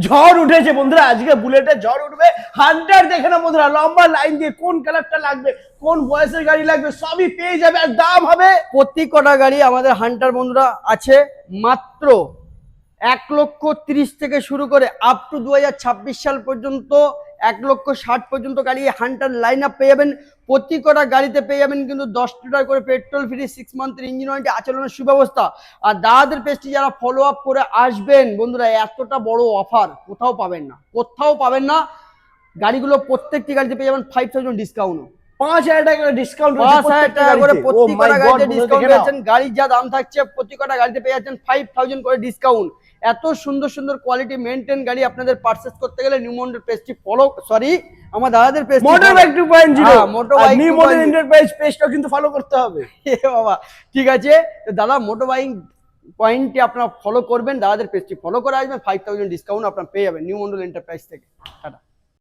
ঝড় উঠেছে বন্ধুরা, আজকে বুলেটে ঝড় উঠবে। হান্টার দেখে না বন্ধুরা, লম্বা লাইন দিয়ে কোন কালারটা লাগবে, কোন বয়সের গাড়ি লাগবে সবই পেয়ে যাবে। আর দাম হবে, প্রতি কটা গাড়ি আমাদের হান্টার বন্ধুরা আছে মাত্র 1,30,000 থেকে শুরু করে আপ টু 2026 সাল পর্যন্ত 1,60,000 পর্যন্ত গাড়ি হান্টার লাইন আপ পেয়ে যাবেন। প্রতি কটা গাড়িতে পেয়ে যাবেন কিন্তু 10 লিটার করে পেট্রোল ফ্রি, 6 মান্থের ইঞ্জিন ওয়ারেন্টি, আচরণের সুব্যবস্থা। আর দাদাদের পেজটি যারা ফলো আপ করে আসবেন বন্ধুরা, এতটা বড় অফার কোথাও পাবেন না, কোথাও পাবেন না। গাড়িগুলো প্রত্যেকটি গাড়িতে পেয়ে যাবেন 5,000 ডিসকাউন্ট, 5,000 টাকা ডিসকাউন্ট, 5,000 টাকা করে প্রতি কটা গাড়িতে ডিসকাউন্ট পেয়েছেন। গাড়ির যা দাম থাকছে প্রতি কটা গাড়িতে পেয়ে যাচ্ছেন 5,000 করে ডিসকাউন্ট। এত সুন্দর সুন্দর কোয়ালিটি মেনটেন গাড়ি আপনাদের পারচেজ করতে গেলে নিউ মন্ডল পেজটি ফলো, সরি আমার দাদাদের page motor bike 2.0, motor bike new model enterprise পেজটা কিন্তু ফলো করতে হবে। এ বাবা, ঠিক আছে। তো দাদা মোটর বাইক পয়েন্টটি আপনারা ফলো করবেন, দাদাদের পেজটি ফলো করে আসবেন, 5,000 ডিসকাউন্ট আপনারা পেয়ে যাবেন নিউ মন্ডল এন্টারপ্রাইজ থেকে। টাটা।